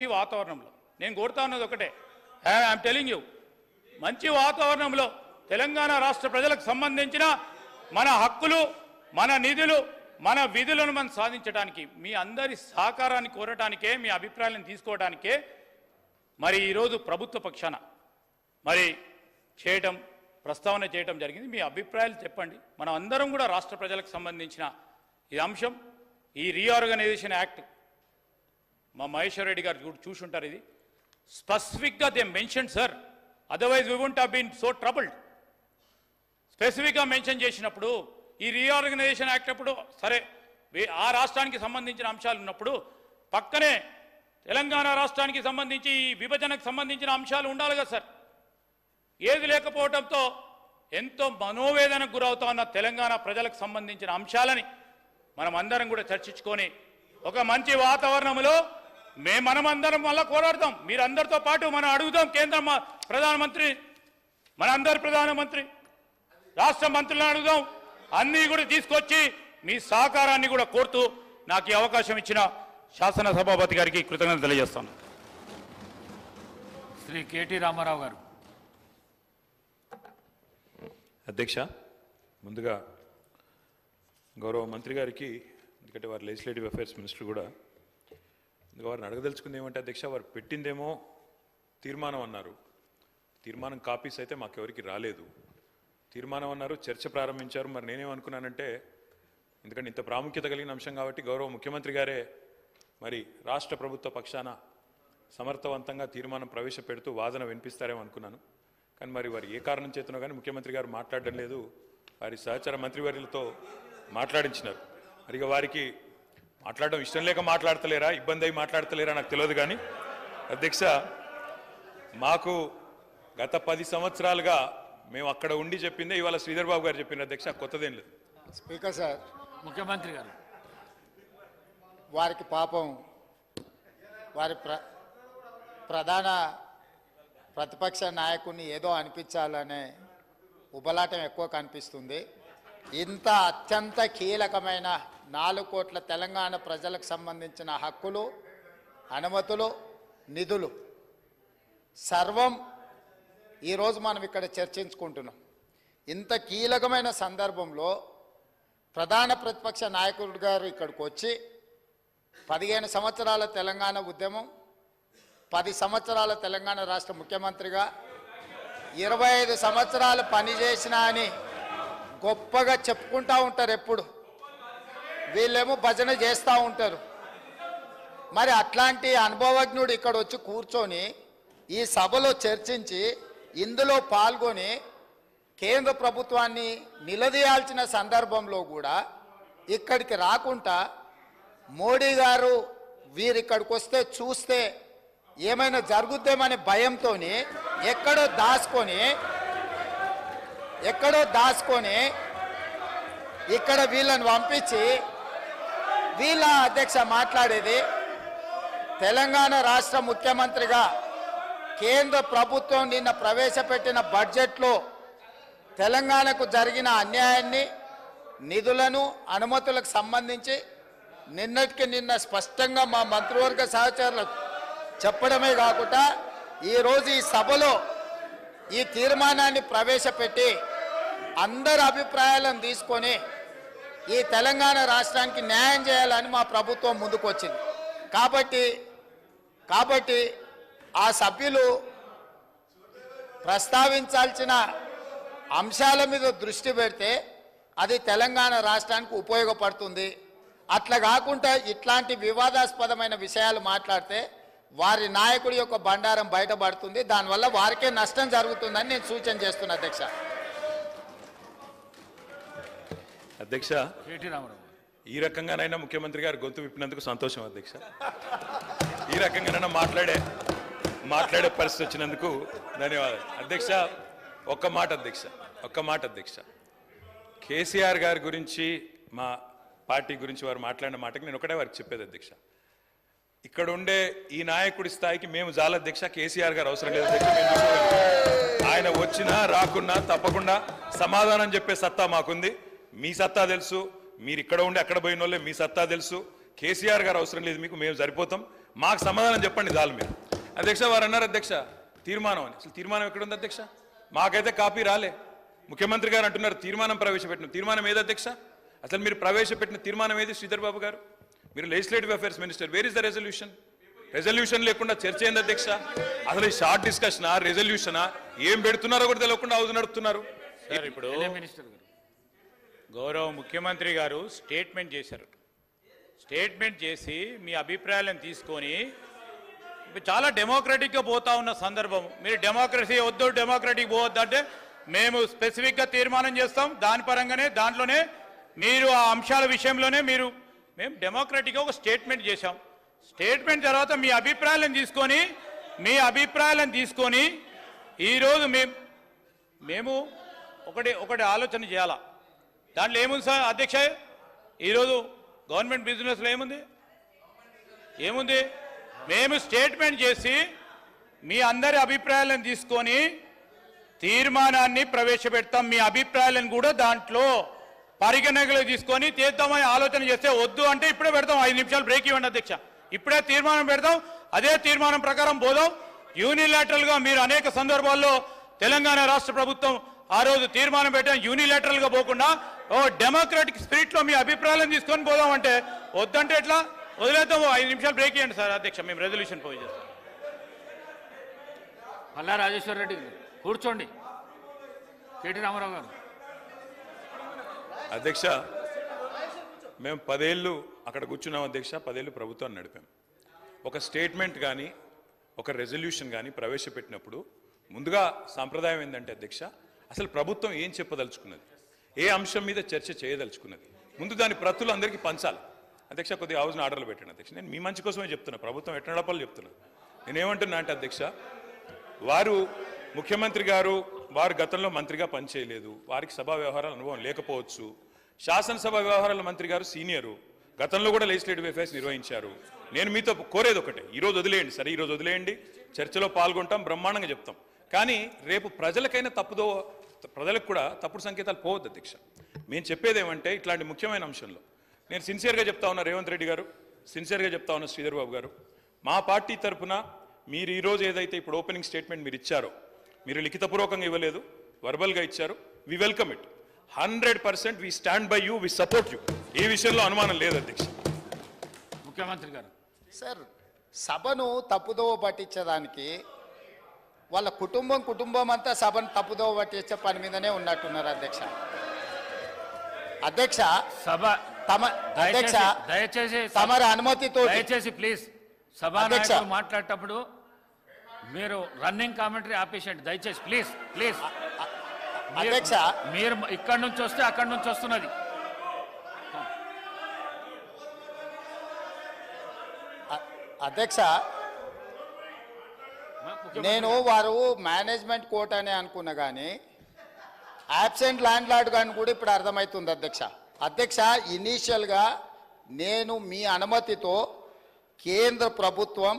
ఈ వాతావరణంలో నేను కోరుతా ఉన్నది ఒకటే, ఐఎమ్ టెలింగ్ యూ, మంచి వాతావరణంలో తెలంగాణ రాష్ట్ర ప్రజలకు సంబంధించిన మన హక్కులు, మన నిధులు, మన విధులను మనం సాధించడానికి మీ అందరి సహకారాన్ని కోరటానికే, మీ అభిప్రాయాలను తీసుకోవడానికే మరి ఈరోజు ప్రభుత్వ పక్షాన మరి ప్రస్తావన చేయడం జరిగింది. మీ అభిప్రాయాలు చెప్పండి. మనం అందరం కూడా రాష్ట్ర ప్రజలకు సంబంధించిన ఈ అంశం, ఈ రీఆర్గనైజేషన్ యాక్ట్ మా మహేశ్వర్ రెడ్డి గారు చూసుంటారు. ఇది స్పెసిఫిక్గా they mention sir, otherwise we won't have been so troubled. స్పెసిఫిక్గా మెన్షన్ చేసినప్పుడు ఈ రీఆర్గనైజేషన్ యాక్ట్ అప్పుడు సరే ఆ రాష్ట్రానికి సంబంధించిన అంశాలు ఉన్నప్పుడు పక్కనే తెలంగాణ రాష్ట్రానికి సంబంధించి ఈ విభజనకు సంబంధించిన అంశాలు ఉండాలి కదా సార్. ఏది లేకపోవడంతో ఎంతో మనోవేదనకు గురవుతా ఉన్న తెలంగాణ ప్రజలకు సంబంధించిన అంశాలని మనం అందరం కూడా చర్చించుకొని ఒక మంచి వాతావరణంలో మనమందరం మళ్ళా పోరాడతాం. మీరందరితో పాటు మనం అడుగుతాం కేంద్ర ప్రధానమంత్రి, మనందరి ప్రధానమంత్రి, రాష్ట్ర మంత్రులను అడుగుదాం. అన్నీ కూడా తీసుకొచ్చి మీ సహకారాన్ని కూడా కోరుతూ నాకు ఈ అవకాశం ఇచ్చిన శాసనసభాపతి గారికి కృతజ్ఞతలు తెలియజేస్తాను. శ్రీ కేటీ రామారావు గారు. అధ్యక్ష, ముందుగా గౌరవ మంత్రి గారికి, ఎందుకంటే వారు లెజిస్లేటివ్ అఫైర్స్ మినిస్టర్ కూడా, వారిని అడగదలుచుకుంది ఏమంటే అధ్యక్ష, వారు పెట్టిందేమో తీర్మానం అన్నారు. తీర్మానం కాపీస్ అయితే మాకెవరికి రాలేదు. తీర్మానం అన్నారు, చర్చ ప్రారంభించారు. మరి నేనేమనుకున్నానంటే, ఎందుకంటే ఇంత ప్రాముఖ్యత కలిగిన అంశం కాబట్టి గౌరవ ముఖ్యమంత్రి గారే మరి రాష్ట్ర ప్రభుత్వ పక్షాన సమర్థవంతంగా తీర్మానం ప్రవేశపెడుతూ వాదన వినిపిస్తారేమో అనుకున్నాను. కానీ మరి వారు ఏ కారణం చేతనో కానీ ముఖ్యమంత్రి గారు మాట్లాడడం లేదు. వారి సహచర మంత్రివర్యులతో మాట్లాడించినారు. మరి వారికి మాట్లాడడం ఇష్టం లేక మాట్లాడతలేరా, ఇబ్బంది అయి మాట్లాడతలేరా నాకు తెలియదు. కానీ అధ్యక్ష, మాకు గత 10 సంవత్సరాలుగా మేము అక్కడ ఉండి చెప్పిందే ఇవాళ శ్రీధర్ బాబు గారు చెప్పిన అధ్యక్ష, కొత్తదేం లేదు. స్పీకర్ సార్, ముఖ్యమంత్రి గారు వారికి పాపం వారి ప్రధాన ప్రతిపక్ష నాయకుడిని ఏదో అనిపించాలనే ఉబలాటం ఎక్కువ కనిపిస్తుంది. ఇంత అత్యంత కీలకమైన 4 కోట్ల తెలంగాణ ప్రజలకు సంబంధించిన హక్కులు, అనుమతులు, నిధులు సర్వం ఈరోజు మనం ఇక్కడ చర్చించుకుంటున్నాం. ఇంత కీలకమైన సందర్భంలో ప్రధాన ప్రతిపక్ష నాయకుడు గారు ఇక్కడికి వచ్చి 15 సంవత్సరాల తెలంగాణ ఉద్యమం, 10 సంవత్సరాల తెలంగాణ రాష్ట్ర ముఖ్యమంత్రిగా 25 సంవత్సరాలు పనిచేసినా అని గొప్పగా చెప్పుకుంటూ ఉంటారు. ఎప్పుడు వీళ్ళేమో భజన చేస్తూ ఉంటారు. మరి అట్లాంటి అనుభవజ్ఞుడు ఇక్కడ వచ్చి కూర్చొని ఈ సభలో చర్చించి ఇందులో పాల్గొని కేంద్ర ప్రభుత్వాన్ని నిలదీయాల్సిన సందర్భంలో కూడా ఇక్కడికి రాకుండా మోడీ గారు వీరిక్కడికి వస్తే చూస్తే ఏమైనా జరుగుద్దేమనే భయంతో ఎక్కడో దాచుకొని ఇక్కడ వీళ్ళని పంపించి వీళ్ళ అధ్యక్ష మాట్లాడేది. తెలంగాణ రాష్ట్ర ముఖ్యమంత్రిగా కేంద్ర ప్రభుత్వం నిన్న ప్రవేశపెట్టిన బడ్జెట్లో తెలంగాణకు జరిగిన అన్యాయాన్ని, నిధులను, అనుమతులకు సంబంధించి నిన్నటికి నిన్న స్పష్టంగా మా మంత్రివర్గ సహచరులకు చెప్పడమే కాకుండా ఈరోజు ఈ సభలో ఈ తీర్మానాన్ని ప్రవేశపెట్టి అందరి అభిప్రాయాలను తీసుకొని ఈ తెలంగాణ రాష్ట్రానికి న్యాయం చేయాలని మా ప్రభుత్వం ముందుకొచ్చింది. కాబట్టి ఆ సభ్యులు ప్రస్తావించాల్సిన అంశాల మీద దృష్టి పెడితే అది తెలంగాణ రాష్ట్రానికి ఉపయోగపడుతుంది. అట్లా కాకుండా ఇట్లాంటి వివాదాస్పదమైన విషయాలు మాట్లాడితే వారి నాయకుడి యొక్క బండారం బయటపడుతుంది. దానివల్ల వారికే నష్టం జరుగుతుందని నేను సూచన చేస్తున్నా అధ్యక్ష. అధ్యక్ష, కేటీ రామారావు ఈ రకంగానైనా ముఖ్యమంత్రి గారు గొంతు విప్పినందుకు సంతోషం అధ్యక్ష. ఈ రకంగానైనా మాట్లాడే పరిస్థితి వచ్చినందుకు ధన్యవాదాలు అధ్యక్ష. ఒక్క మాట అధ్యక్ష, కేసీఆర్ గారి గురించి, మా పార్టీ గురించి వారు మాట్లాడిన మాటకి నేను ఒకటే వారికి చెప్పేది అధ్యక్ష, ఇక్కడ ఉండే ఈ నాయకుడి స్థాయికి మేము చాలా అధ్యక్ష, కేసీఆర్ గారు అవసరం లేదు అధ్యక్ష. ఆయన వచ్చినా రాకున్నా తప్పకుండా సమాధానం చెప్పే సత్తా మాకుంది. మీ సత్తా తెలుసు, మీరు ఇక్కడ ఉండి అక్కడ పోయిన వాళ్ళే, మీ సత్తా తెలుసు. కేసీఆర్ గారు అవసరం లేదు మీకు, మేము సరిపోతాం. మాకు సమాధానం చెప్పండి చాలు మీరు. అధ్యక్ష వారు అన్నారు అధ్యక్ష తీర్మానం అని. అసలు తీర్మానం ఎక్కడుంది అధ్యక్ష? మాకైతే కాపీ రాలే. ముఖ్యమంత్రి గారు అంటున్నారు తీర్మానం ప్రవేశపెట్టిన. తీర్మానం ఏది అధ్యక్ష? అసలు మీరు ప్రవేశపెట్టిన తీర్మానం ఏది శ్రీధర్ బాబు గారు? మీరు legislative affairs minister, where is the resolution? Resolution లేకుండా చర్చ ఏంది అధ్యక్ష? అసలు ఈ షార్ట్ డిస్కషనా రెజల్యూషనా ఏం పెడుతున్నారో కూడా తెలియకుండా హౌస్ నడుపుతున్నారు. సార్ ఇప్పుడు మినిస్టర్ గారు గౌరవ ముఖ్యమంత్రి గారు స్టేట్మెంట్ చేశారు. స్టేట్మెంట్ చేసి మీ అభిప్రాయాలను తీసుకొని చాలా డెమోక్రటిక్గా పోతా ఉన్న సందర్భం. మీరు డెమోక్రసీ వద్దు, డెమోక్రటిక్ పోవద్దు అంటే మేము స్పెసిఫిక్గా తీర్మానం చేస్తాం. దాని పరంగానే దాంట్లోనే మీరు ఆ అంశాల విషయంలోనే మేము డెమోక్రటిక్గా ఒక స్టేట్మెంట్ చేశాం. స్టేట్మెంట్ తర్వాత మీ అభిప్రాయాలను తీసుకొని ఈరోజు మేము ఒకటి ఆలోచన చేయాలా. దాంట్లో ఏముంది సార్ అధ్యక్ష? ఈరోజు గవర్నమెంట్ బిజినెస్లో ఏముంది? మేము స్టేట్మెంట్ చేసి మీ అందరి అభిప్రాయాలను తీసుకొని తీర్మానాన్ని ప్రవేశపెడతాం. మీ అభిప్రాయాలను కూడా దాంట్లో పరిగణనలో తీసుకొని తీద్దామని ఆలోచన చేస్తే వద్దు అంటే ఇప్పుడే పెడతాం. 5 నిమిషాలు బ్రేక్ ఇవ్వండి అధ్యక్ష. ఇప్పుడే తీర్మానం పెడతాం. అదే తీర్మానం ప్రకారం పోదాం. యూనిలాటరల్గా మీరు అనేక సందర్భాల్లో తెలంగాణ రాష్ట్ర ప్రభుత్వం ఆ రోజు తీర్మానం పెట్టాం. యూనిలాటరల్గా పోకుండా డెమోక్రాటిక్ స్పిరిట్లో మీ అభిప్రాయాలను తీసుకొని పోదాం అంటే వద్దంటే ఎట్లా? వదిలేద్దాం. 5 నిమిషాలు బ్రేక్ ఇవ్వండి సార్ అధ్యక్ష. మేము రెజల్యూషన్ పోయి చేస్తాం. పల్లా రాజేశ్వర రెడ్డి గారు కూర్చోండి. కేటీ రామారావు గారు. అధ్యక్ష మేము 10 ఏళ్ళు అక్కడ కూర్చున్నాం అధ్యక్ష. 10 ఏళ్ళు ప్రభుత్వాన్ని నడిపాం. ఒక స్టేట్మెంట్ కానీ ఒక రెజల్యూషన్ కానీ ప్రవేశపెట్టినప్పుడు ముందుగా సాంప్రదాయం ఏంటంటే అధ్యక్ష అసలు ప్రభుత్వం ఏం చెప్పదలుచుకున్నది, ఏ అంశం మీద చర్చ చేయదలుచుకున్నది, ముందు దాని ప్రతులు అందరికీ పంచాలి. అధ్యక్ష కొద్దిగా హౌస్ని ఆర్డర్లు పెట్టండి అధ్యక్ష. నేను మీ మంచి కోసమే చెప్తున్నా. ప్రభుత్వం ఎట్లా నడపాలో చెప్తున్నా. నేనేమంటున్నా అంటే అధ్యక్ష వారు ముఖ్యమంత్రి గారు వారు గతంలో మంత్రిగా పనిచేయలేదు. వారికి సభా వ్యవహారాల అనుభవం లేకపోవచ్చు. శాసనసభ వ్యవహారాల మంత్రి గారు సీనియరు, గతంలో కూడా లెజిస్లేటివ్ అఫైర్స్ నిర్వహించారు. నేను మీతో కోరేది ఒకటే, ఈరోజు వదిలేయండి సరే, ఈరోజు వదిలేయండి, చర్చలో పాల్గొంటాం, బ్రహ్మాండంగా చెప్తాం. కానీ రేపు ప్రజలకు కూడా తప్పుడు సంకేతాలు పోవద్దు అధ్యక్ష. మేము చెప్పేది ఏమంటే ఇట్లాంటి ముఖ్యమైన అంశంలో నేను సిన్సియర్గా చెప్తా ఉన్నా రేవంత్ రెడ్డి గారు, సిన్సియర్గా చెప్తా ఉన్నా శ్రీధర్ బాబు గారు, మా పార్టీ తరఫున మీరు ఈరోజు ఏదైతే ఇప్పుడు ఓపెనింగ్ స్టేట్మెంట్ మీరు ఇచ్చారో, మీరు లిఖితపూర్వకంగా ఇవ్వలేదు, వర్బల్గా ఇచ్చారు. We welcome it. 100% we stand by you, we support you. ఈ విషయంలో అనుమానం లేదు అధ్యక్ష. ముఖ్యమంత్రి గారు. సార్, సభను తప్పుదోవ పట్టించడానికి వాళ్ళ కుటుంబం అంతా సభను తప్పుదోవ పట్టించే పని మీదనే ఉన్నట్టున్నారు అధ్యక్ష. సభ అధ్యక్ష దయచేసి తమరి అనుమతితో దయచేసి ప్లీజ్ సభానాయకులు మాట్లాడేటప్పుడు మీరు రన్నింగ్ కామెంటరీ ఆపేసండి దయచేసి. Please please. అధ్యక్ష మీరు ఇక్కడి నుంచి వస్తే అక్కడి నుంచి వస్తున్నది. అధ్యక్ష నేను వారు మేనేజ్మెంట్ కోర్ట్ అనే అనుకున్నా కానీ యాబ్సెంట్ ల్యాండ్ లార్డ్ కానీ కూడా ఇప్పుడు అర్థమవుతుంది అధ్యక్ష. ఇనీషియల్గా నేను మీ అనుమతితో కేంద్ర ప్రభుత్వం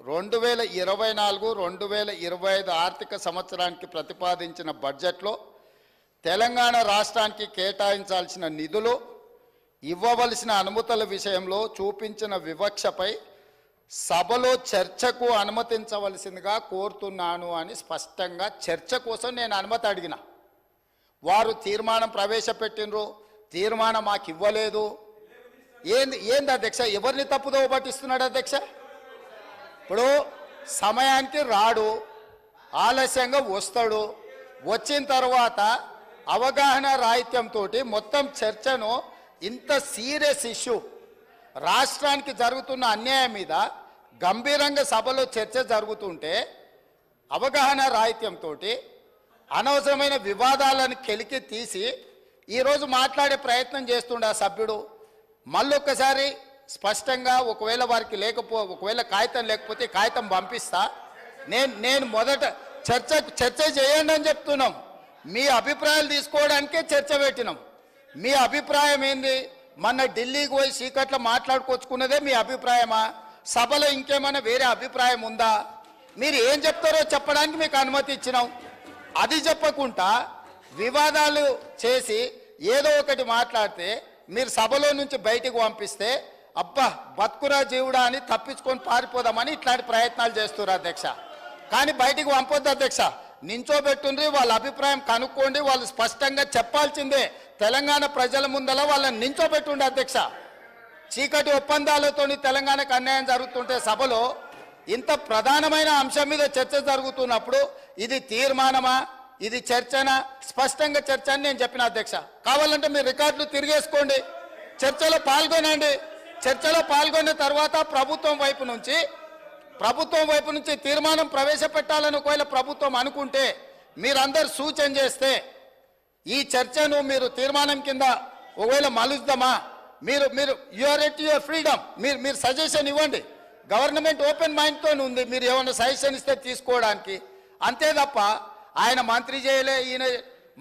2024-2025 ఆర్థిక సంవత్సరానికి ప్రతిపాదించిన బడ్జెట్లో తెలంగాణ రాష్ట్రానికి కేటాయించాల్సిన నిధులు, ఇవ్వవలసిన అనుమతుల విషయంలో చూపించిన వివక్షపై సభలో చర్చకు అనుమతించవలసిందిగా కోరుతున్నాను అని స్పష్టంగా చర్చ కోసం నేను అనుమతి అడిగిన. వారు తీర్మానం ప్రవేశపెట్టినరు, తీర్మానం మాకు ఇవ్వలేదు. ఏంది అధ్యక్ష? ఎవరిని తప్పుదోవ పట్టిస్తున్నాడు అధ్యక్ష? ఇప్పుడు సమయానికి రాడు, ఆలస్యంగా వస్తాడు, వచ్చిన తర్వాత అవగాహన రాహిత్యంతో మొత్తం చర్చను ఇంత సీరియస్ ఇష్యూ రాష్ట్రానికి జరుగుతున్న అన్యాయం మీద గంభీరంగా సభలో చర్చ జరుగుతుంటే అవగాహన రాహిత్యంతో అనవసరమైన వివాదాలను కెలికి తీసి ఈరోజు మాట్లాడే ప్రయత్నం చేస్తుండే ఆ సభ్యుడు. మళ్ళొక్కసారి స్పష్టంగా ఒకవేళ కాగితం లేకపోతే కాగితం పంపిస్తా. నేను మొదట చర్చ చేయండి అని చెప్తున్నాం. మీ అభిప్రాయాలు తీసుకోవడానికే చర్చ పెట్టినాం. మీ అభిప్రాయం ఏంది? మొన్న ఢిల్లీకి పోయి చీకట్లో మాట్లాడుకొచ్చుకున్నదే మీ అభిప్రాయమా? సభలో ఇంకేమైనా వేరే అభిప్రాయం ఉందా? మీరు ఏం చెప్తారో చెప్పడానికి మీకు అనుమతి ఇచ్చినాం. అది చెప్పకుండా వివాదాలు చేసి ఏదో ఒకటి మాట్లాడితే మీరు సభలో నుంచి బయటికి పంపిస్తే అబ్బా బతుకురా జీవుడా అని తప్పించుకొని పారిపోదామని ఇట్లాంటి ప్రయత్నాలు చేస్తున్నారు అధ్యక్ష. కానీ బయటికి పంపొద్దు అధ్యక్ష, నించోబెట్టుండ్రి, వాళ్ళ అభిప్రాయం కనుక్కోండి, వాళ్ళు స్పష్టంగా చెప్పాల్సిందే. తెలంగాణ ప్రజల ముందల వాళ్ళని నించోబెట్టుండే అధ్యక్ష. చీకటి ఒప్పందాలతోని తెలంగాణకు అన్యాయం జరుగుతుంటే సభలో ఇంత ప్రధానమైన అంశం మీద చర్చ జరుగుతున్నప్పుడు ఇది తీర్మానమా, ఇది చర్చనా? స్పష్టంగా చర్చ అని నేను చెప్పిన అధ్యక్ష. కావాలంటే మీరు రికార్డులు తిరిగేసుకోండి, చర్చలో పాల్గొనండి. చర్చలో పాల్గొన్న తర్వాత ప్రభుత్వం వైపు నుంచి తీర్మానం ప్రవేశపెట్టాలని ఒకవేళ ప్రభుత్వం అనుకుంటే మీరందరూ సూచన చేస్తే ఈ చర్చను మీరు తీర్మానం కింద ఒకవేళ మలుద్దామా, మీరు యూఆర్ ఎట్ యువర్ ఫ్రీడమ్, మీరు సజెషన్ ఇవ్వండి. గవర్నమెంట్ ఓపెన్ మైండ్తో ఉంది, మీరు ఏమైనా సజెషన్ ఇస్తే తీసుకోవడానికి. అంతే తప్ప ఆయన మంత్రి చేయలే, ఈయన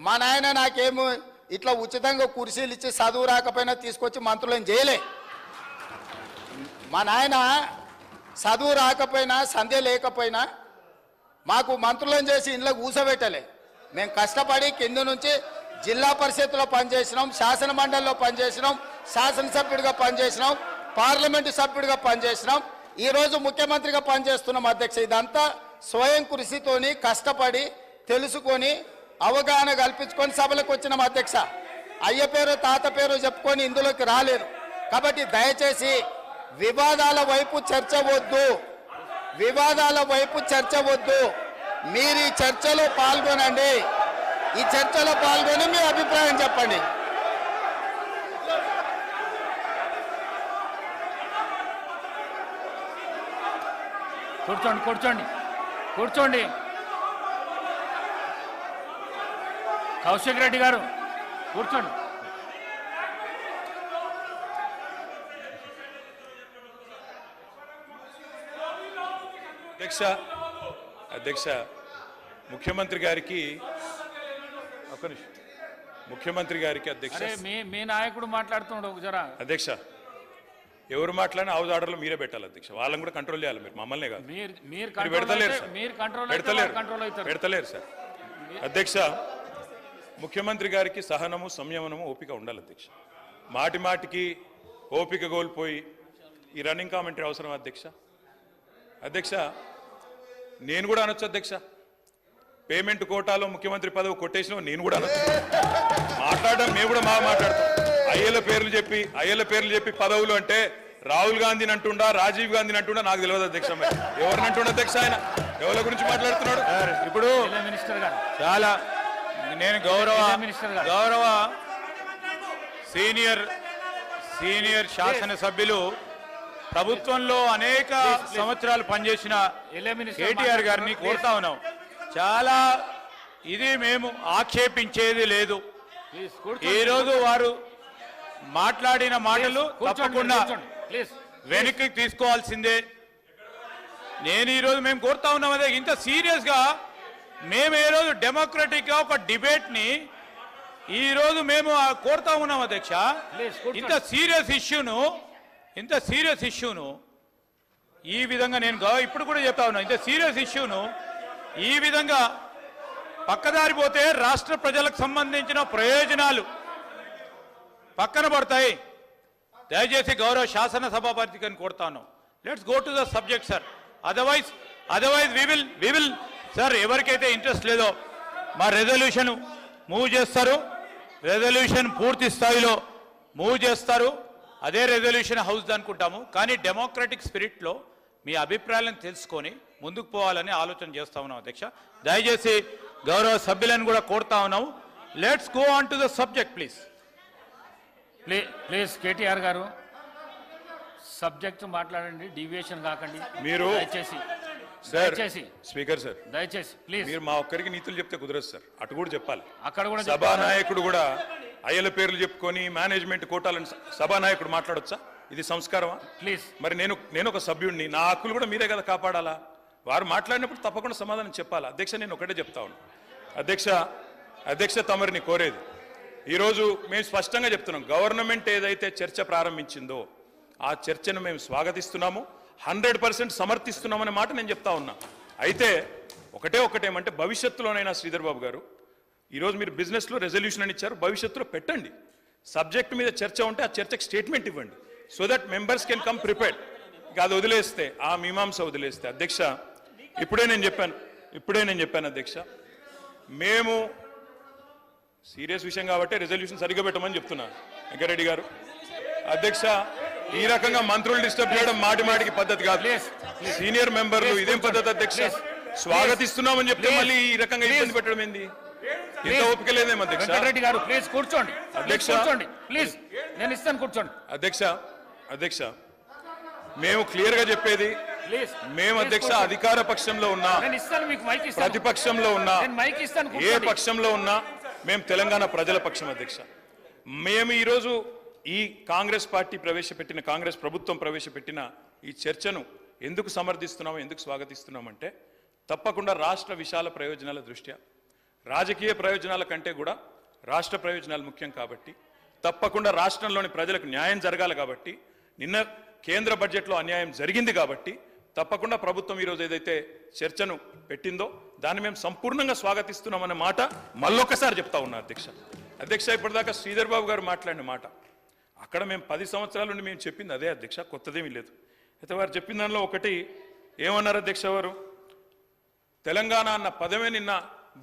మా నాయన నాకేమో ఇట్లా ఉచితంగా కుర్చీలు ఇచ్చి చదువు రాకపోయినా తీసుకొచ్చి మంత్రులను చేయలే. మా నాయన చదువు రాకపోయినా సంధ్య లేకపోయినా మాకు మంత్రులను చేసి ఇంట్లో కూసబెట్టలే. మేము కష్టపడి కింద నుంచి జిల్లా పరిషత్లో పనిచేసినాం, శాసన మండలిలో పనిచేసినాం, శాసనసభ్యుడిగా పనిచేసినాం, పార్లమెంటు సభ్యుడిగా పనిచేసినాం, ఈరోజు ముఖ్యమంత్రిగా పనిచేస్తున్నాం అధ్యక్ష. ఇదంతా స్వయం కృషితోని కష్టపడి తెలుసుకొని అవగాహన కల్పించుకొని సభలకు వచ్చినాం అధ్యక్ష. అయ్య పేరు తాత పేరు చెప్పుకొని ఇందులోకి రాలేదు. కాబట్టి దయచేసి వివాదాల వైపు చర్చ వద్దు, మీరు ఈ చర్చలో పాల్గొనండి. ఈ చర్చలో పాల్గొని మీ అభిప్రాయం చెప్పండి. కూర్చోండి. కౌశిక్ రెడ్డి గారు కూర్చోండి. అధ్యక్ష ముఖ్యమంత్రి గారికి అధ్యక్ష మీ నాయకుడు మాట్లాడుతున్నాడు జరా. అధ్యక్ష ఎవరు మాట్లాడినా హౌస్ ఆర్డర్లో మీరే పెట్టాలి అధ్యక్ష. వాళ్ళని కూడా కంట్రోల్ చేయాలి, మీరు మమ్మల్నే కాదు. పెడతలేరు సార్. అధ్యక్ష ముఖ్యమంత్రి గారికి సహనము సంయమనము ఓపిక ఉండాలి అధ్యక్ష. మాటికి ఓపిక కోల్పోయి ఈ రన్నింగ్ కామెంటరీ అవసరం అధ్యక్ష. నేను కూడా అనొచ్చు అధ్యక్ష, పేమెంట్ కోటాలో ముఖ్యమంత్రి పదవి కొట్టేసిన నేను కూడా అనొచ్చు. మాట్లాడడం మేము కూడా మాట్లాడతాం. అయ్యల పేర్లు చెప్పి పదవులు అంటే రాహుల్ గాంధీని అంటుండా, రాజీవ్ గాంధీని అంటుండా నాకు తెలియదు అధ్యక్ష. ఎవరిని అంటుండ అధ్యక్ష? ఆయన ఎవరి గురించి మాట్లాడుతున్నాడు? ఇప్పుడు చాలా నేను గౌరవ సీనియర్ శాసనసభ్యులు ప్రభుత్వంలో అనేక సంవత్సరాలు పనిచేసిన కేటీఆర్ గారిని కోరుతా ఉన్నాం. చాలా ఇది మేము ఆక్షేపించేది లేదు. ఈరోజు వారు మాట్లాడిన మాటలు తప్పకుండా వెనక్కి తీసుకోవాల్సిందే. నేను ఈరోజు మేము కోరుతా ఉన్నాం అదే, ఇంత సీరియస్గా మేము ఏ రోజు డెమోక్రటిక్గా ఒక డిబేట్ని ఈరోజు మేము కోరుతా ఉన్నాం అధ్యక్ష. ఇంత సీరియస్ ఇష్యూను ఈ విధంగా నేను ఇప్పుడు కూడా చెప్తా ఉన్నా, ఇంత సీరియస్ ఇష్యూను ఈ విధంగా పక్కదారిపోతే రాష్ట్ర ప్రజలకు సంబంధించిన ప్రయోజనాలు పక్కన పడతాయి. దయచేసి గౌరవ శాసనసభాపతిని కోరుతాను, let's go to the subject sir. Otherwise we will sir, ఎవరికైతే ఇంట్రెస్ట్ లేదో మా రెజల్యూషన్ మూవ్ చేస్తారు, రెజల్యూషన్ పూర్తి స్థాయిలో మూవ్ చేస్తారు, అదే రెజల్యూషన్ హౌస్ అనుకుంటాము. కానీ డెమోక్రటిక్ స్పిరిట్లో మీ అభిప్రాయాలను తెలుసుకొని ముందుకు పోవాలని ఆలోచన చేస్తా ఉన్నాం అధ్యక్ష. దయచేసి గౌరవ సభ్యులను కూడా కోరుతా ఉన్నాము, let's go on to the subject please KTR గారు సబ్జెక్ట్ మాట్లాడండి, డీవియేషన్ కాకండి మీరు. దయచేసి స్పీకర్ సార్, దయచేసి ప్లీజ్. మీరు మా ఒక్కరికి నీతులు చెప్తే కుదరదు సార్, అటు కూడా చెప్పాలి. అక్కడ కూడా సభానాయకుడు కూడా అయ్యల పేర్లు చెప్పుకొని మేనేజ్మెంట్ కోటాలని సభానాయకుడు మాట్లాడొచ్చా? ఇది సంస్కారమా? ప్లీజ్. మరి నేను ఒక సభ్యుడిని, నా హక్కులు కూడా మీరే కదా కాపాడాలా? వారు మాట్లాడినప్పుడు తప్పకుండా సమాధానం చెప్పాలా? అధ్యక్ష నేను ఒకటే చెప్తా ఉన్నాను అధ్యక్ష తమరిని కోరేది, ఈరోజు మేము స్పష్టంగా చెప్తున్నాం, గవర్నమెంట్ ఏదైతే చర్చ ప్రారంభించిందో ఆ చర్చను మేము స్వాగతిస్తున్నాము, 100% సమర్థిస్తున్నామనే మాట నేను చెప్తా ఉన్నా. అయితే ఒకటేమంటే భవిష్యత్తులోనైనా శ్రీధర్ బాబు గారు, ఈరోజు మీరు బిజినెస్లో రెజల్యూషన్ అని ఇచ్చారు, భవిష్యత్తులో పెట్టండి. సబ్జెక్ట్ మీద చర్చ ఉంటే ఆ చర్చకు స్టేట్మెంట్ ఇవ్వండి. So that members can come prepared. అది వదిలేస్తే, ఆ మీమాంస వదిలేస్తే అధ్యక్ష, ఇప్పుడే నేను చెప్పాను అధ్యక్ష, మేము సీరియస్ విషయం కాబట్టి రెజల్యూషన్ సరిగ్గా పెట్టమని చెప్తున్నా వెంకరెడ్డి గారు. అధ్యక్ష, ఈ రకంగా మంత్రులు డిస్టర్బ్ చేయడం మాటికి పద్ధతి కాదు. సీనియర్ మెంబర్లు ఇదేం పద్ధతి అధ్యక్ష? స్వాగతిస్తున్నామని చెప్తే మళ్ళీ ఈ రకంగా ఇబ్బంది పెట్టడం ఏంది? ఇంత ఓపిక లేదేమో అధ్యక్ష. వెంకటరెడ్డి గారు ప్లీజ్ కూర్చోండి. అధ్యక్ష ప్లీజ్, నేను ఇస్తాను, కూర్చోండి. అధ్యక్ష మేము క్లియర్ గా చెప్పేది, మేము అధ్యక్ష అధికార పక్షంలో ఉన్నా, ప్రతిపక్షంలో ఉన్నా, ఏ పక్షంలో ఉన్నా మేము తెలంగాణ ప్రజల పక్షం అధ్యక్ష. మేము ఈరోజు ఈ కాంగ్రెస్ పార్టీ ప్రవేశపెట్టిన, కాంగ్రెస్ ప్రభుత్వం ప్రవేశపెట్టిన ఈ చర్చను ఎందుకు సమర్థిస్తున్నాము, ఎందుకు స్వాగతిస్తున్నామంటే, తప్పకుండా రాష్ట్ర విశాల ప్రయోజనాల దృష్ట్యా, రాజకీయ ప్రయోజనాల కంటే కూడా రాష్ట్ర ప్రయోజనాలు ముఖ్యం కాబట్టి, తప్పకుండా రాష్ట్రంలోని ప్రజలకు న్యాయం జరగాలి కాబట్టి, నిన్న కేంద్ర బడ్జెట్లో అన్యాయం జరిగింది కాబట్టి తప్పకుండా ప్రభుత్వం ఈరోజు ఏదైతే చర్చను పెట్టిందో దాన్ని మేము సంపూర్ణంగా స్వాగతిస్తున్నామన్న మాట మళ్ళొకసారి చెప్తా ఉన్నా అధ్యక్ష. ఇప్పటిదాకా శ్రీధర్ బాబు గారు మాట్లాడిన మాట, అక్కడ మేము 10 సంవత్సరాల నుండి మేము చెప్పింది అదే అధ్యక్ష, కొత్తదేమీ లేదు. అయితే వారు చెప్పిన దానిలో ఒకటి ఏమన్నారు అధ్యక్ష, వారు తెలంగాణ అన్న పదమే నిన్న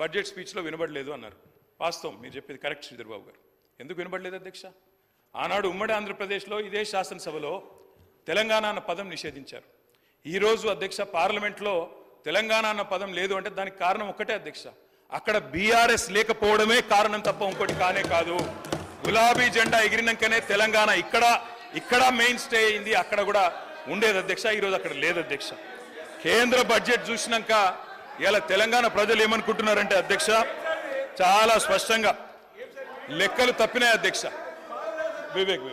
బడ్జెట్ స్పీచ్లో వినబడలేదు అన్నారు. వాస్తవం, మీరు చెప్పేది కరెక్ట్ శ్రీధర్ బాబు గారు. ఎందుకు వినబడలేదు అధ్యక్ష? ఆనాడు ఉమ్మడి ఆంధ్రప్రదేశ్లో ఇదే శాసనసభలో తెలంగాణ అన్న పదం నిషేధించారు. ఈరోజు అధ్యక్ష పార్లమెంట్లో తెలంగాణ అన్న పదం లేదు అంటే దానికి కారణం ఒక్కటే అధ్యక్ష, అక్కడ బీఆర్ఎస్ లేకపోవడమే కారణం తప్ప ఇంకోటి కానే కాదు. గులాబీ జెండా ఎగిరినాకనే తెలంగాణ ఇక్కడ మెయిన్ స్టే అయింది, అక్కడ కూడా ఉండేది అధ్యక్ష. ఈరోజు అక్కడ లేదు అధ్యక్ష. కేంద్ర బడ్జెట్ చూసినాక ఇలా తెలంగాణ ప్రజలు ఏమనుకుంటున్నారంటే అధ్యక్ష, చాలా స్పష్టంగా లెక్కలు తప్పినాయి అధ్యక్ష. వివేక్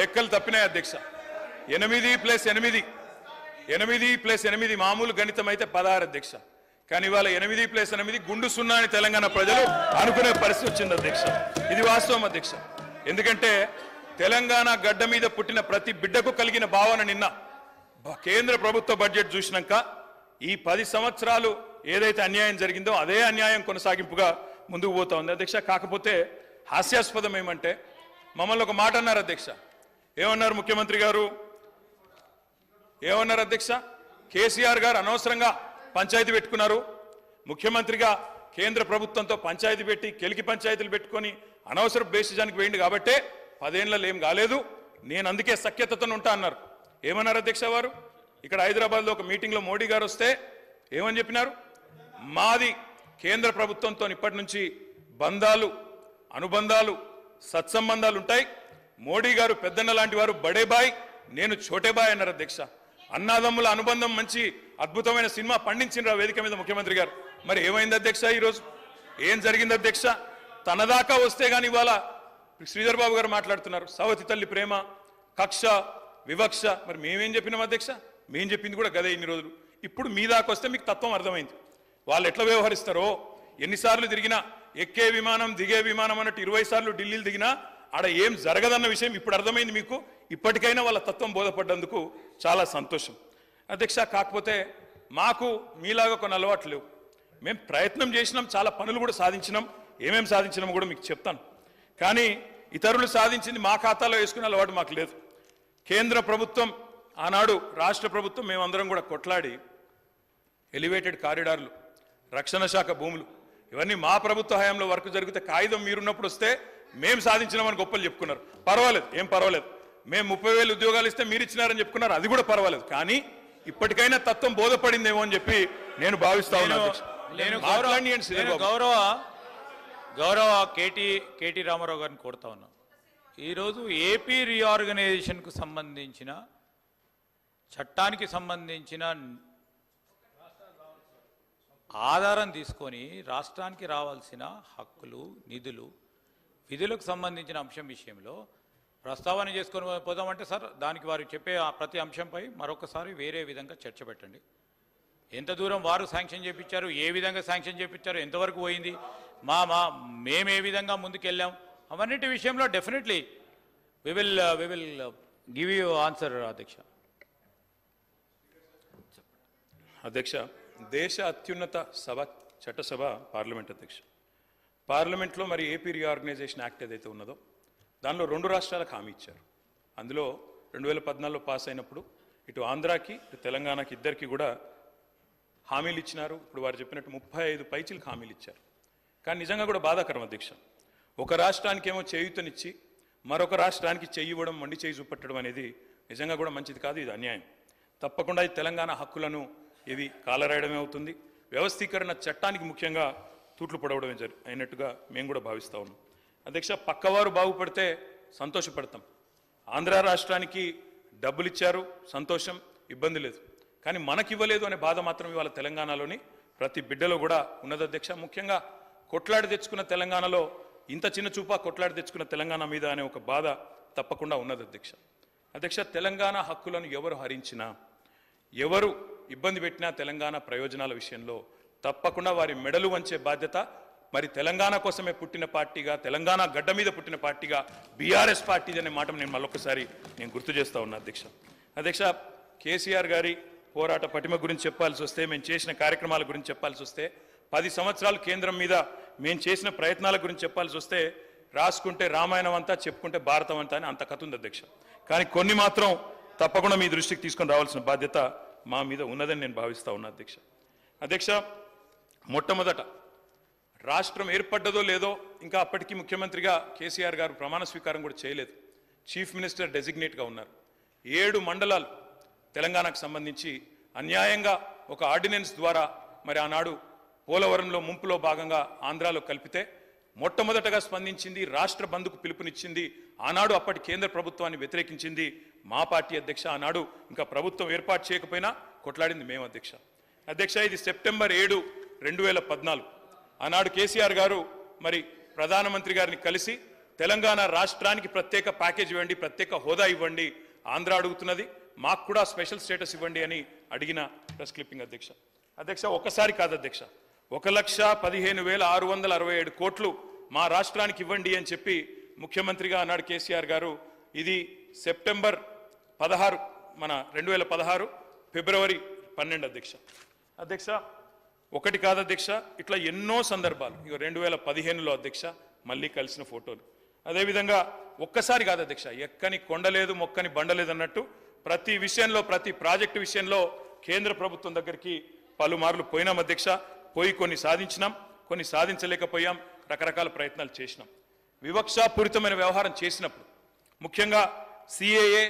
లెక్కలు తప్పినాయి అధ్యక్ష. 8+8 మామూలు గణితం అయితే 16 అధ్యక్ష. కానీ ఇవాళ 8+8 గుండు సున్నా అని తెలంగాణ ప్రజలు అనుకునే పరిస్థితి వచ్చింది అధ్యక్ష. ఇది వాస్తవం అధ్యక్ష. ఎందుకంటే తెలంగాణ గడ్డ మీద పుట్టిన ప్రతి బిడ్డకు కలిగిన భావన నిన్న కేంద్ర ప్రభుత్వ బడ్జెట్ చూసినాక ఈ 10 సంవత్సరాలు ఏదైతే అన్యాయం జరిగిందో అదే అన్యాయం కొనసాగింపుగా ముందుకు పోతా ఉంది అధ్యక్ష. కాకపోతే హాస్యాస్పదం ఏమంటే, మమ్మల్ని ఒక మాట అన్నారు అధ్యక్ష. ఏమన్నారు ముఖ్యమంత్రి గారు? ఏమన్నారు అధ్యక్ష? కేసీఆర్ గారు అనవసరంగా పంచాయతీ పెట్టుకున్నారు, ముఖ్యమంత్రిగా కేంద్ర ప్రభుత్వంతో పంచాయతీ పెట్టి కెలికి పంచాయతీలు పెట్టుకొని అనవసర బేసిజానికి వేయండి కాబట్టే 10 ఏళ్లలో ఏం కాలేదు, నేను అందుకే సఖ్యతతో ఉంటా అన్నారు. ఏమన్నారు అధ్యక్ష వారు? ఇక్కడ హైదరాబాద్లో ఒక మీటింగ్లో మోడీ గారు వస్తే ఏమని చెప్పినారు? మాది కేంద్ర ప్రభుత్వంతో ఇప్పటి నుంచి బంధాలు, అనుబంధాలు, సత్సంబంధాలు ఉంటాయి. మోడీ గారు పెద్దన్న లాంటి వారు, బడే బాయ్, నేను చోటే బాయ్ అన్నారు అధ్యక్ష. అన్నాదమ్ముల అనుబంధం మంచి అద్భుతమైన సినిమా పండించిన వేదిక మీద ముఖ్యమంత్రి గారు. మరి ఏమైంది అధ్యక్ష? ఈరోజు ఏం జరిగింది అధ్యక్ష? తన దాకా వస్తే గాని ఇవాళ శ్రీధర్ బాబు గారు మాట్లాడుతున్నారు సవతి తల్లి ప్రేమ, కక్ష, వివక్ష. మరి మేమేం చెప్పినాం అధ్యక్ష? మేం చెప్పింది కూడా గదే ఇన్ని రోజులు. ఇప్పుడు మీ దాకా వస్తే మీకు తత్వం అర్థమైంది. వాళ్ళు ఎట్లా వ్యవహరిస్తారో, ఎన్నిసార్లు తిరిగినా, ఎక్కే విమానం దిగే విమానం అన్నట్టు 20 సార్లు ఢిల్లీలు దిగినా ఆడ ఏం జరగదన్న విషయం ఇప్పుడు అర్థమైంది మీకు. ఇప్పటికైనా వాళ్ళ తత్వం బోధపడ్డందుకు చాలా సంతోషం అధ్యక్ష. కాకపోతే మాకు మీలాగా కొన్ని అలవాట్లు లేవు. మేము ప్రయత్నం చేసినాం, చాలా పనులు కూడా సాధించినాం. ఏమేం సాధించినామో కూడా మీకు చెప్తాను. కానీ ఇతరులు సాధించింది మా ఖాతాలో వేసుకునే అలవాటు మాకు లేదు. కేంద్ర ప్రభుత్వం, ఆనాడు రాష్ట్ర ప్రభుత్వం, మేమందరం కూడా కొట్లాడి ఎలివేటెడ్ కారిడార్లు, రక్షణ శాఖ భూములు, ఇవన్నీ మా ప్రభుత్వ హయాంలో వర్క్ జరిగితే కాగితం మీరున్నప్పుడు వస్తే మేము సాధించినామని గొప్పలు చెప్పుకున్నారు. పర్వాలేదు, ఏం పర్వాలేదు. మేము 30,000 ఉద్యోగాలు ఇస్తే మీరు ఇచ్చినారని చెప్పుకున్నారు, అది కూడా పర్వాలేదు. కానీ ఇప్పటికైనా తత్వం బోధపడిందేమో అని చెప్పి నేను భావిస్తా ఉన్నాను. గౌరవ కేటీ రామారావు గారిని కోరుతా ఉన్నాను. ఈరోజు ఏపీ రీఆర్గనైజేషన్కు సంబంధించిన చట్టానికి సంబంధించిన ఆధారం తీసుకొని రాష్ట్రానికి రావాల్సిన హక్కులు, నిధులు, విధులకు సంబంధించిన అంశం విషయంలో ప్రస్తావన చేసుకొని పోదామంటే సార్, దానికి వారు చెప్పే ప్రతి అంశంపై మరొకసారి వేరే విధంగా చర్చ పెట్టండి. ఎంత దూరం వారు శాంక్షన్ చేయించారు, ఏ విధంగా శాంక్షన్ చేయించారు, ఎంతవరకు పోయింది, మేము ఏ విధంగా ముందుకెళ్ళాం, అవన్నిటి విషయంలో definitely we will give you answer అధ్యక్ష. అధ్యక్ష, దేశ అత్యున్నత సభ చట్టసభ పార్లమెంట్ అధ్యక్ష. పార్లమెంట్లో మరి ఏపీ రీఆర్గనైజేషన్ యాక్ట్ ఏదైతే ఉన్నదో దానిలో 2 రాష్ట్రాలకు హామీ ఇచ్చారు. అందులో 2014లో పాస్ అయినప్పుడు ఇటు ఆంధ్రాకి ఇటు తెలంగాణకి ఇద్దరికి కూడా హామీలు ఇచ్చినారు. ఇప్పుడు వారు చెప్పినట్టు 35 పైచీలకు హామీలు ఇచ్చారు. కానీ నిజంగా కూడా బాధాకరం అధ్యక్ష, ఒక రాష్ట్రానికేమో చేయూతనిచ్చి మరొక రాష్ట్రానికి చెయ్యి ఇవ్వడం, మొండి చేయి చూపట్టడం అనేది నిజంగా కూడా మంచిది కాదు, ఇది అన్యాయం. తప్పకుండా ఈ తెలంగాణ హక్కులను ఇవి కాలరాయడమే అవుతుంది. వ్యవస్థీకరణ చట్టానికి ముఖ్యంగా తూట్లు పొడవడమే అయినట్టుగా మేము కూడా భావిస్తూ ఉన్నాం. అధ్యక్ష, పక్కవారు బాగుపడితే సంతోషపడతాం. ఆంధ్ర రాష్ట్రానికి డబ్బులు ఇచ్చారు, సంతోషం, ఇబ్బంది లేదు. కానీ మనకివ్వలేదు అనే బాధ మాత్రం ఇవాళ తెలంగాణలోని ప్రతి బిడ్డలో కూడా ఉన్నది అధ్యక్ష. ముఖ్యంగా కొట్లాడి తెచ్చుకున్న తెలంగాణలో ఇంత చిన్న చూపా కొట్లాడి తెచ్చుకున్న తెలంగాణ మీద అనే ఒక బాధ తప్పకుండా ఉన్నది అధ్యక్ష. అధ్యక్ష, తెలంగాణ హక్కులను ఎవరు హరించినా, ఎవరు ఇబ్బంది పెట్టినా తెలంగాణ ప్రయోజనాల విషయంలో తప్పకుండా వారి మెడలు వంచే బాధ్యత మరి తెలంగాణ కోసమే పుట్టిన పార్టీగా, తెలంగాణ గడ్డ మీద పుట్టిన పార్టీగా బీఆర్ఎస్ పార్టీ అనే మాట నేను మళ్ళొకసారి గుర్తు చేస్తా ఉన్నా అధ్యక్ష. అధ్యక్ష, కేసీఆర్ గారి పోరాట పటిమ గురించి చెప్పాల్సి వస్తే, మేము చేసిన కార్యక్రమాల గురించి చెప్పాల్సి వస్తే, 10 సంవత్సరాలు కేంద్రం మీద మేము చేసిన ప్రయత్నాల గురించి చెప్పాల్సి వస్తే, రాసుకుంటే రామాయణం అంతా, చెప్పుకుంటే భారతం అంతా అని అంత కథ ఉంది అధ్యక్ష. కానీ కొన్ని మాత్రం తప్పకుండా మీ దృష్టికి తీసుకొని రావాల్సిన బాధ్యత మా మీద ఉన్నదని నేను భావిస్తా ఉన్నా అధ్యక్ష. అధ్యక్ష, మొట్టమొదట రాష్ట్రం ఏర్పడ్డదో లేదో ఇంకా అప్పటికి ముఖ్యమంత్రిగా కేసీఆర్ గారు ప్రమాణ స్వీకారం కూడా చేయలేదు. చీఫ్ మినిస్టర్ డెసిగ్నేట్గా ఉన్నారు. 7 మండలాలు తెలంగాణకు సంబంధించి అన్యాయంగా ఒక ఆర్డినెన్స్ ద్వారా మరి ఆనాడు పోలవరంలో ముంపులో భాగంగా ఆంధ్రాలో కలిపితే మొట్టమొదటగా స్పందించింది, రాష్ట్ర బంధుకు పిలుపునిచ్చింది, ఆనాడు అప్పటి కేంద్ర ప్రభుత్వాన్ని వ్యతిరేకించింది మా పార్టీ అధ్యక్ష. ఆనాడు ఇంకా ప్రభుత్వం ఏర్పాటు చేయకపోయినా కొట్లాడింది మేము అధ్యక్ష. అధ్యక్ష, ఇది సెప్టెంబర్ 7, 2014. ఆనాడు కేసీఆర్ గారు మరి ప్రధానమంత్రి గారిని కలిసి తెలంగాణ రాష్ట్రానికి ప్రత్యేక ప్యాకేజ్ ఇవ్వండి, ప్రత్యేక హోదా ఇవ్వండి, ఆంధ్ర అడుగుతున్నది, మాకు కూడా స్పెషల్ స్టేటస్ ఇవ్వండి అని అడిగిన ప్రెస్ క్లిప్పింగ్ అధ్యక్ష. అధ్యక్ష, ఒకసారి కాదు అధ్యక్ష, 1,15,667 కోట్లు మా రాష్ట్రానికి ఇవ్వండి అని చెప్పి ముఖ్యమంత్రిగా అన్నాడు కేసీఆర్ గారు. ఇది సెప్టెంబర్ 16, మన 2016 ఫిబ్రవరి 12 అధ్యక్ష. అధ్యక్ష, ఒకటి కాదు అధ్యక్ష, ఇట్లా ఎన్నో సందర్భాలు. ఇక 2015లో అధ్యక్ష మళ్ళీ కలిసిన ఫోటోలు. అదేవిధంగా ఒక్కసారి కాదు అధ్యక్ష, ఎక్కని కొండలేదు మొక్కని బండలేదు అన్నట్టు ప్రతి విషయంలో, ప్రతి ప్రాజెక్టు విషయంలో కేంద్ర ప్రభుత్వం దగ్గరికి పలుమార్లు పోయినాం అధ్యక్ష. పోయి కొన్ని సాధించినాం, కొన్ని సాధించలేకపోయాం, రకరకాల ప్రయత్నాలు చేసినాం. వివక్షాపూరితమైన వ్యవహారం చేసినప్పుడు ముఖ్యంగా సిఏఏ,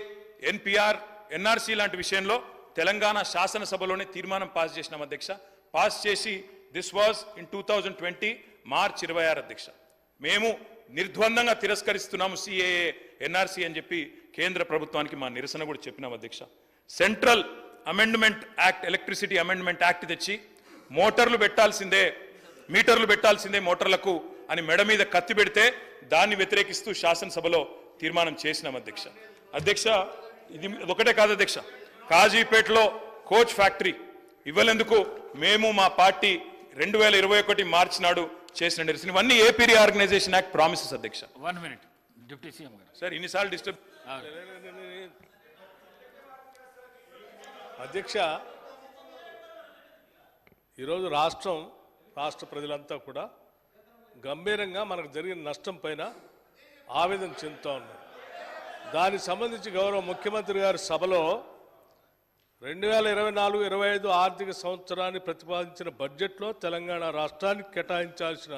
ఎన్పిఆర్, ఎన్ఆర్సీ లాంటి విషయంలో తెలంగాణ శాసనసభలోనే తీర్మానం పాస్ చేసినాం అధ్యక్ష. పాస్ చేసి దిస్ వాజ్ ఇన్ 2020 మార్చ్ 26 అధ్యక్ష. మేము నిర్ద్వందంగా తిరస్కరిస్తున్నాము సిఏఏ, ఎన్ఆర్సీ అని చెప్పి కేంద్ర ప్రభుత్వానికి మా నిరసన కూడా చెప్పినాం అధ్యక్ష. Central amendment act, electricity amendment act తెచ్చి మోటార్లు పెట్టాల్సిందే, మీటర్లు పెట్టాల్సిందే మోటార్లకు అని మెడ మీద కత్తి పెడితే దాన్ని వ్యతిరేకిస్తూ శాసనసభలో తీర్మానం చేసినాం అధ్యక్ష. అధ్యక్ష, ఇది ఒకటే కాదు అధ్యక్ష, కాజీపేటలో కోచ్ ఫ్యాక్టరీ ఇవ్వలేందుకు మేము మా పార్టీ 2021 మార్చి నాడు చేసిన నిరసన. ఇవన్నీ ఏపీ రీఆర్గనైజేషన్ యాక్ట్ ప్రామిసెస్ అధ్యక్ష. 1 minute డిప్యూటీ సీఎం గారు. సార్ ఇన్నిసార్లు డిస్టర్బ్. అధ్యక్ష, ఈరోజు రాష్ట్ర ప్రజలంతా కూడా గంభీరంగా మనకు జరిగిన నష్టం పైన ఆవేదన చెందుతూ ఉన్నారు. దానికి సంబంధించి గౌరవ ముఖ్యమంత్రి గారి సభలో 2024-25 ఆర్థిక సంవత్సరాన్ని ప్రతిపాదించిన బడ్జెట్లో తెలంగాణ రాష్ట్రానికి కేటాయించాల్సిన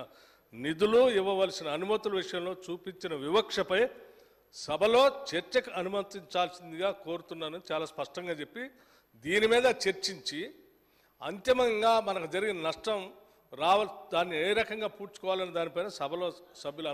నిధులు, ఇవ్వవలసిన అనుమతుల విషయంలో చూపించిన వివక్షపై సభలో చర్చకు అనుమతించాల్సిందిగా కోరుతున్నానని చాలా స్పష్టంగా చెప్పి దీని మీద చర్చించి అంతిమంగా మనకు జరిగిన నష్టం దాన్ని ఏ రకంగా పూడ్చుకోవాలని దానిపైన సభలో సభ్యులు